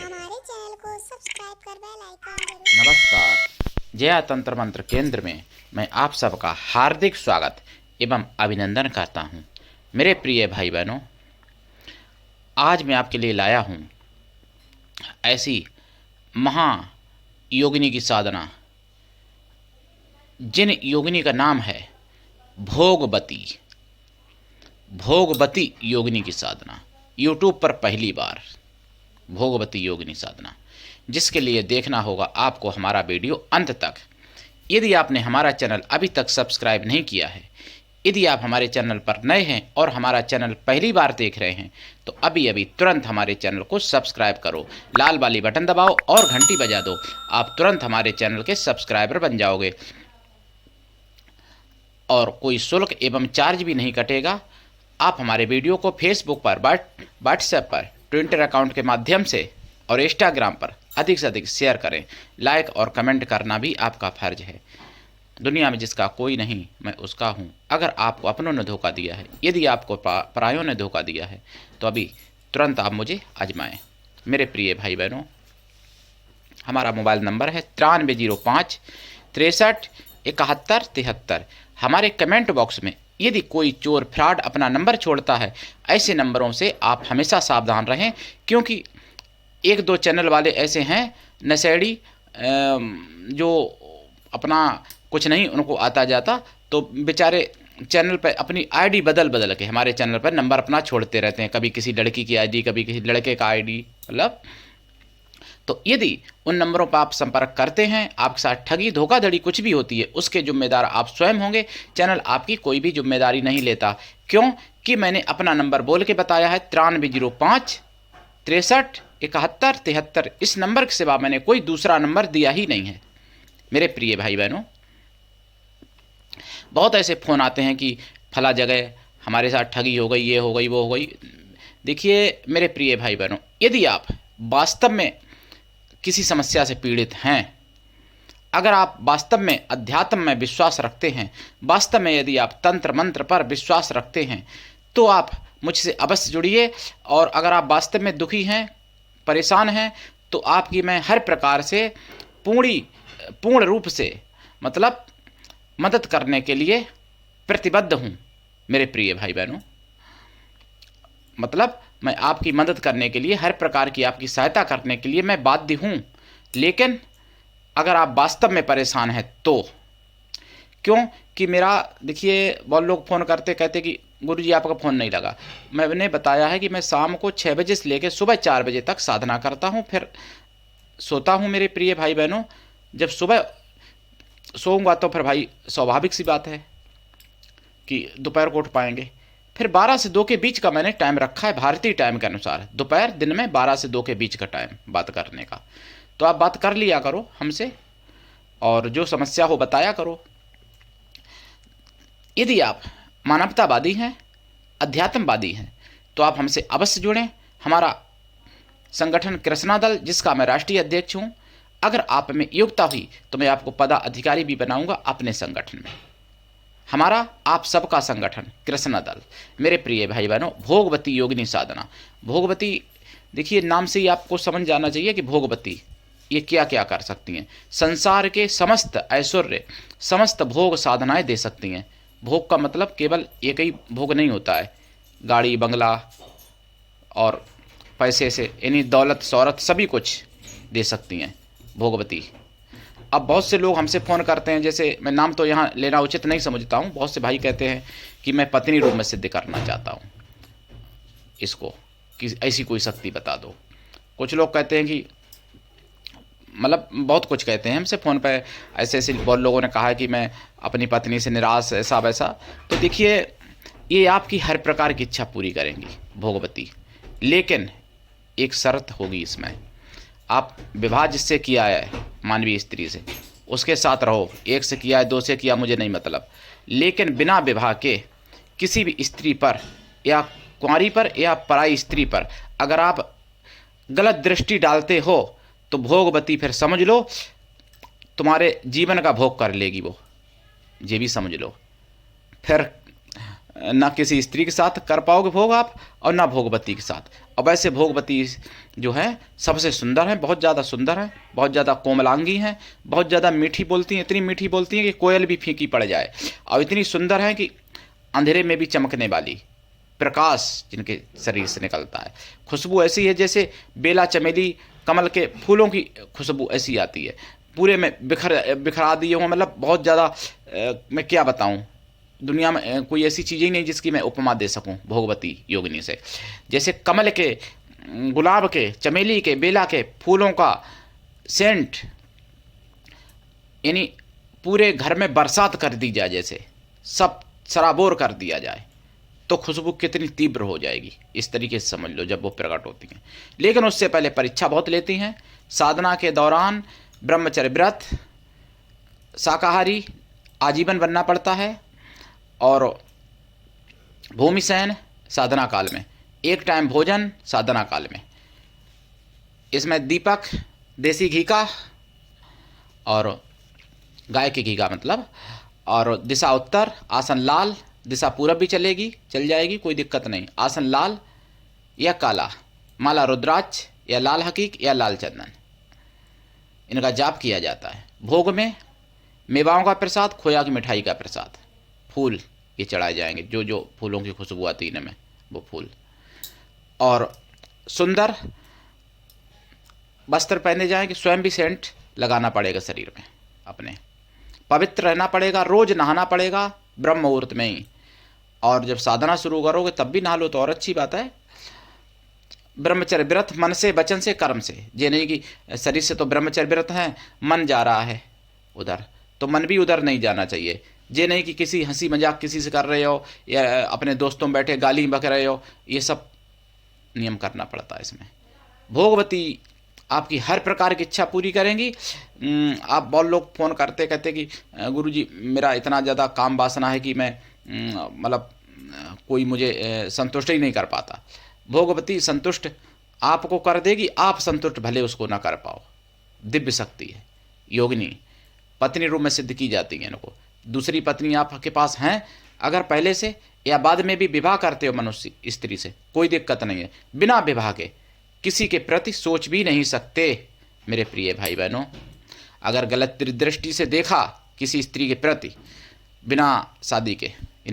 हमारे चैनल को सब्सक्राइब कर बेल आइकन जरूर। नमस्कार। जया तंत्र मंत्र केंद्र में मैं आप सबका हार्दिक स्वागत एवं अभिनंदन करता हूं। मेरे प्रिय भाई बहनों, आज मैं आपके लिए लाया हूं ऐसी महा योगिनी की साधना, जिन योगिनी का नाम है भोगवती। भोगवती योगिनी की साधना यूट्यूब पर पहली बार, भोगवती योगिनी साधना, जिसके लिए देखना होगा आपको हमारा वीडियो अंत तक। यदि आपने हमारा चैनल अभी तक सब्सक्राइब नहीं किया है, यदि आप हमारे चैनल पर नए हैं और हमारा चैनल पहली बार देख रहे हैं, तो अभी अभी तुरंत हमारे चैनल को सब्सक्राइब करो, लाल वाली बटन दबाओ और घंटी बजा दो। आप तुरंत हमारे चैनल के सब्सक्राइबर बन जाओगे और कोई शुल्क एवं चार्ज भी नहीं कटेगा। आप हमारे वीडियो को फेसबुक पर, व्हाट्सएप पर, ट्विटर अकाउंट के माध्यम से और इंस्टाग्राम पर अधिक से अधिक शेयर करें। लाइक और कमेंट करना भी आपका फर्ज है। दुनिया में जिसका कोई नहीं, मैं उसका हूँ। अगर आपको अपनों ने धोखा दिया है, यदि आपको परायों ने धोखा दिया है, तो अभी तुरंत आप मुझे आजमाएं। मेरे प्रिय भाई बहनों, हमारा मोबाइल नंबर है 9305 63 71 73। हमारे कमेंट बॉक्स में यदि कोई चोर फ्रॉड अपना नंबर छोड़ता है, ऐसे नंबरों से आप हमेशा सावधान रहें, क्योंकि एक दो चैनल वाले ऐसे हैं नशेड़ी, जो अपना कुछ नहीं उनको आता जाता, तो बेचारे चैनल पर अपनी आईडी बदल बदल के हमारे चैनल पर नंबर अपना छोड़ते रहते हैं। कभी किसी लड़की की आईडी, कभी किसी लड़के का आईडी, मतलब तो यदि उन नंबरों पर आप संपर्क करते हैं, आपके साथ ठगी धोखाधड़ी कुछ भी होती है, उसके जिम्मेदार आप स्वयं होंगे। चैनल आपकी कोई भी जिम्मेदारी नहीं लेता। क्यों कि मैंने अपना नंबर बोल के बताया है 9305 63 71 73। इस नंबर के सिवा मैंने कोई दूसरा नंबर दिया ही नहीं है। मेरे प्रिय भाई बहनों, बहुत ऐसे फ़ोन आते हैं कि फला जगह हमारे साथ ठगी हो गई, ये हो गई, वो हो गई। देखिए मेरे प्रिय भाई बहनों, यदि आप वास्तव में किसी समस्या से पीड़ित हैं, अगर आप वास्तव में अध्यात्म में विश्वास रखते हैं, वास्तव में यदि आप तंत्र मंत्र पर विश्वास रखते हैं, तो आप मुझसे अवश्य जुड़िए। और अगर आप वास्तव में दुखी हैं, परेशान हैं, तो आपकी मैं हर प्रकार से पूर्ण रूप से मतलब मदद करने के लिए प्रतिबद्ध हूँ। मेरे प्रिय भाई बहनों, मतलब मैं आपकी मदद करने के लिए, हर प्रकार की आपकी सहायता करने के लिए मैं बाध्य हूँ। लेकिन अगर आप वास्तव में परेशान हैं तो, क्यों कि मेरा देखिए बहुत लोग फ़ोन करते कहते कि गुरुजी आपका फ़ोन नहीं लगा। मैंने बताया है कि मैं शाम को 6 बजे से लेकर सुबह 4 बजे तक साधना करता हूँ, फिर सोता हूँ। मेरे प्रिय भाई बहनों, जब सुबह सोऊंगा तो फिर भाई स्वाभाविक सी बात है कि दोपहर को उठ पाएंगे। फिर 12 से 2 के बीच का मैंने टाइम रखा है, भारतीय टाइम के अनुसार। दोपहर दिन में 12 से 2 के बीच का टाइम बात करने का। तो आप बात कर लिया करो हमसे और जो समस्या हो बताया करो। यदि आप मानवतावादी हैं, अध्यात्मवादी हैं, तो आप हमसे अवश्य जुड़ें। हमारा संगठन कृष्णा दल, जिसका मैं राष्ट्रीय अध्यक्ष हूँ, अगर आप में योग्यता हुई तो मैं आपको पदाधिकारी भी बनाऊंगा अपने संगठन में। हमारा आप सबका संगठन कृष्णा दल। मेरे प्रिय भाई बहनों, भोगवती योगिनी साधना। भोगवती, देखिए नाम से ही आपको समझ जाना चाहिए कि भोगवती ये क्या क्या कर सकती हैं। संसार के समस्त ऐश्वर्य, समस्त भोग साधनाएं दे सकती हैं। भोग का मतलब केवल एक ही भोग नहीं होता है, गाड़ी बंगला और पैसे से, यानी दौलत शौहरत सभी कुछ दे सकती हैं भोगवती। अब बहुत से लोग हमसे फ़ोन करते हैं, जैसे मैं नाम तो यहाँ लेना उचित नहीं समझता हूँ, बहुत से भाई कहते हैं कि मैं पत्नी रूप में सिद्ध करना चाहता हूँ इसको, कि ऐसी कोई शक्ति बता दो। कुछ लोग कहते हैं कि मतलब बहुत कुछ कहते हैं हमसे फ़ोन पे, ऐसे ऐसे बहुत लोगों ने कहा है कि मैं अपनी पत्नी से निराश, ऐसा वैसा। तो देखिए ये आपकी हर प्रकार की इच्छा पूरी करेंगी भोगवती, लेकिन एक शर्त होगी इसमें। आप विवाह जिससे किया है मानवीय स्त्री से, उसके साथ रहो। एक से किया है, 2 से किया, मुझे नहीं मतलब, लेकिन बिना विवाह के किसी भी स्त्री पर या कुंवारी पर या पराई स्त्री पर अगर आप गलत दृष्टि डालते हो, तो भोगवती फिर समझ लो तुम्हारे जीवन का भोग कर लेगी वो, ये भी समझ लो। फिर ना किसी स्त्री के साथ कर पाओगे भोग आप, और ना भोगवती के साथ। अब ऐसे भोगवती जो है सबसे सुंदर हैं, बहुत ज़्यादा सुंदर हैं, बहुत ज़्यादा कोमलांगी हैं, बहुत ज़्यादा मीठी बोलती हैं, इतनी मीठी बोलती हैं कि कोयल भी फीकी पड़ जाए, और इतनी सुंदर हैं कि अंधेरे में भी चमकने वाली, प्रकाश जिनके शरीर से निकलता है। खुशबू ऐसी है जैसे बेला, चमेली, कमल के फूलों की खुशबू ऐसी आती है, पूरे में बिखरा दिए हों, मतलब बहुत ज़्यादा। मैं क्या बताऊं, दुनिया में कोई ऐसी चीज़ ही नहीं जिसकी मैं उपमा दे सकूं भोगवती योगिनी से। जैसे कमल के, गुलाब के, चमेली के, बेला के फूलों का सेंट यानी पूरे घर में बरसात कर दी जाए, जैसे सब सराबोर कर दिया जाए, तो खुशबू कितनी तीव्र हो जाएगी, इस तरीके से समझ लो जब वो प्रकट होती हैं। लेकिन उससे पहले परीक्षा बहुत लेती हैं। साधना के दौरान ब्रह्मचर्य व्रत, शाकाहारी आजीवन बनना पड़ता है, और भूमि शयन साधना काल में, एक टाइम भोजन साधना काल में। इसमें दीपक देसी घी का और गाय के घी का मतलब, और दिशा उत्तर, आसन लाल, दिशा पूरब भी चल जाएगी, कोई दिक्कत नहीं। आसन लाल या काला, माला रुद्राक्ष या लाल हकीक या लाल चंदन, इनका जाप किया जाता है। भोग में मेवाओं का प्रसाद, खोया की मिठाई का प्रसाद, फूल ये चढ़ाए जाएंगे, जो जो फूलों की खुशबू आती है इनमें वो फूल, और सुंदर वस्त्र पहने जाएंगे। स्वयं भी सेंट लगाना पड़ेगा शरीर में अपने, पवित्र रहना पड़ेगा, रोज नहाना पड़ेगा ब्रह्म मुहूर्त में ही, और जब साधना शुरू करोगे तब भी नहा लो तो और अच्छी बात है। ब्रह्मचर्य व्रत मन से, वचन से, कर्म से, ये नहीं कि शरीर से तो ब्रह्मचर्य व्रत है, मन जा रहा है उधर, तो मन भी उधर नहीं जाना चाहिए। ये नहीं कि किसी हंसी मजाक किसी से कर रहे हो या अपने दोस्तों में बैठे गाली बक रहे हो, ये सब नियम करना पड़ता है इसमें। भोगवती आपकी हर प्रकार की इच्छा पूरी करेंगी। आप बहुत लोग फ़ोन करते कहते कि गुरुजी मेरा इतना ज़्यादा काम वासना है कि मैं मतलब कोई मुझे संतुष्ट ही नहीं कर पाता। भोगवती संतुष्ट आपको कर देगी, आप संतुष्ट भले उसको ना कर पाओ। दिव्य शक्ति है योगिनी, पत्नी रूप में सिद्ध की जाती है इनको। दूसरी पत्नी आपके पास हैं अगर पहले से या बाद में भी विवाह करते हो मनुष्य स्त्री से, कोई दिक्कत नहीं है। बिना विवाह के किसी के प्रति सोच भी नहीं सकते मेरे प्रिय भाई बहनों। अगर गलत दृष्टि से देखा किसी स्त्री के प्रति बिना शादी के,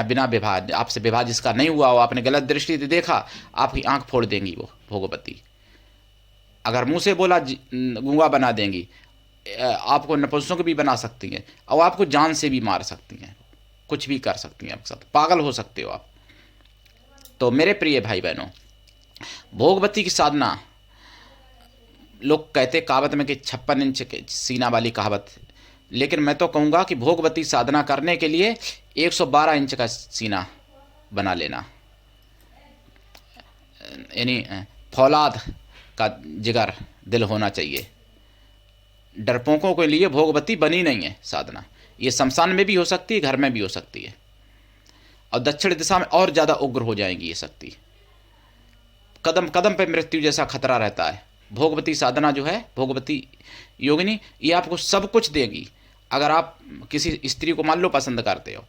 बिना विवाह, आपसे विवाह जिसका नहीं हुआ हो, आपने गलत दृष्टि से देखा, आपकी आंख फोड़ देंगी वो भोगवती। अगर मुंह से बोला गूंगा बना देंगी, आपको नपुंसक भी बना सकती हैं, और आपको जान से भी मार सकती हैं, कुछ भी कर सकती हैं आपके साथ, पागल हो सकते हो आप। तो मेरे प्रिय भाई बहनों, भोगवती की साधना, लोग कहते कहावत में कि 56 इंच के सीना वाली कहावत, लेकिन मैं तो कहूँगा कि भोगवती साधना करने के लिए 112 इंच का सीना बना लेना, यानी फौलाद का जिगर दिल होना चाहिए। डरपोकों के लिए भोगवती बनी नहीं है साधना। ये शमशान में भी हो सकती है, घर में भी हो सकती है, और दक्षिण दिशा में और ज़्यादा उग्र हो जाएंगी ये शक्ति। कदम कदम पे मृत्यु जैसा खतरा रहता है। भोगवती साधना जो है, भोगवती योगिनी, ये आपको सब कुछ देगी। अगर आप किसी स्त्री को मान लो पसंद करते हो,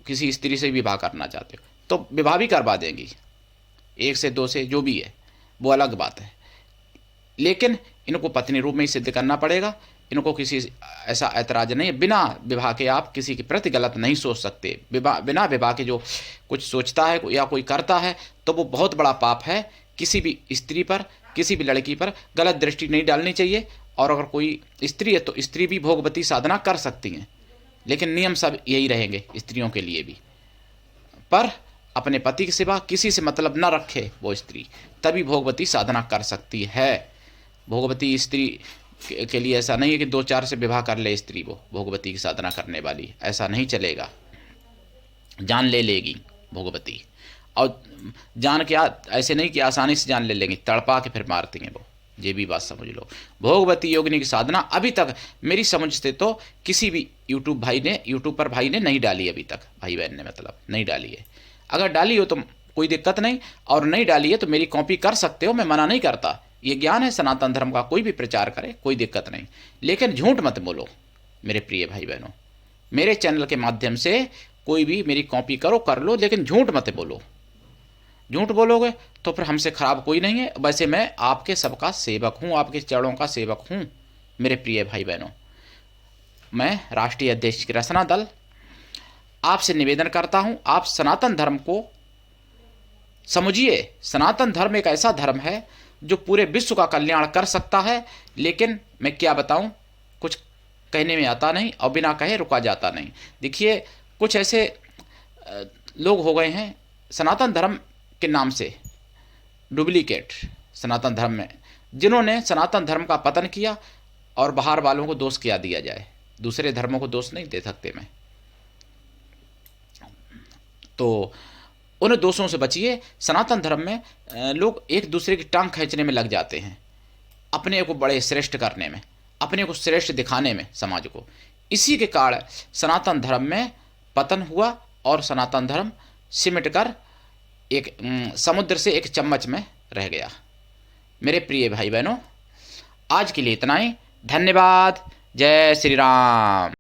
किसी स्त्री से विवाह करना चाहते हो, तो विवाह भी करवा देंगी, 1 से 2 से, जो भी है वो अलग बात है। लेकिन इनको पत्नी रूप में ही सिद्ध करना पड़ेगा। इनको किसी ऐसा ऐतराज नहीं है। बिना विवाह के आप किसी के प्रति गलत नहीं सोच सकते। बिना विवाह के जो कुछ सोचता है या कोई करता है तो वो बहुत बड़ा पाप है। किसी भी स्त्री पर, किसी भी लड़की पर गलत दृष्टि नहीं डालनी चाहिए। और अगर कोई स्त्री है तो स्त्री भी भोगवती साधना कर सकती हैं, लेकिन नियम सब यही रहेंगे स्त्रियों के लिए भी। पर अपने पति के सिवा किसी से मतलब न रखे वो स्त्री, तभी भोगवती साधना कर सकती है। भोगवती स्त्री के लिए ऐसा नहीं है कि 2-4 से विवाह कर ले स्त्री वो भोगवती की साधना करने वाली, ऐसा नहीं चलेगा। जान ले लेगी भोगवती, और जान क्या, ऐसे नहीं कि आसानी से जान ले लेंगी, तड़पा के फिर मारती हैं वो, ये भी बात समझ लो। भोगवती योगिनी की साधना अभी तक मेरी समझ से तो किसी भी यूट्यूब पर भाई ने नहीं डाली अभी तक, भाई बहन ने मतलब नहीं डाली है। अगर डाली हो तो कोई दिक्कत नहीं, और नहीं डाली है तो मेरी कॉपी कर सकते हो, मैं मना नहीं करता। ये ज्ञान है सनातन धर्म का, कोई भी प्रचार करे कोई दिक्कत नहीं, लेकिन झूठ मत बोलो मेरे प्रिय भाई बहनों। मेरे चैनल के माध्यम से कोई भी मेरी कॉपी करो, कर लो, लेकिन झूठ मत बोलो। झूठ बोलोगे तो फिर हमसे खराब कोई नहीं है। वैसे मैं आपके सबका सेवक हूँ, आपके चरणों का सेवक हूँ मेरे प्रिय भाई बहनों। मैं राष्ट्रीय अध्यक्ष कृष्णा दल आपसे निवेदन करता हूँ, आप सनातन धर्म को समझिए। सनातन धर्म एक ऐसा धर्म है जो पूरे विश्व का कल्याण कर सकता है। लेकिन मैं क्या बताऊं, कुछ कहने में आता नहीं और बिना कहे रुका जाता नहीं। देखिए, कुछ ऐसे लोग हो गए हैं सनातन धर्म के नाम से डुप्लीकेट सनातन धर्म में, जिन्होंने सनातन धर्म का पतन किया। और बाहर वालों को दोष क्या दिया जाए, दूसरे धर्मों को दोष नहीं दे सकते मैं। तो उन दोषों से बचिए। सनातन धर्म में लोग एक दूसरे की टांग खींचने में लग जाते हैं, अपने को बड़े श्रेष्ठ करने में, अपने को श्रेष्ठ दिखाने में समाज को। इसी के कारण सनातन धर्म में पतन हुआ और सनातन धर्म सिमट कर एक समुद्र से एक चम्मच में रह गया। मेरे प्रिय भाई बहनों, आज के लिए इतना ही। धन्यवाद। जय श्री राम।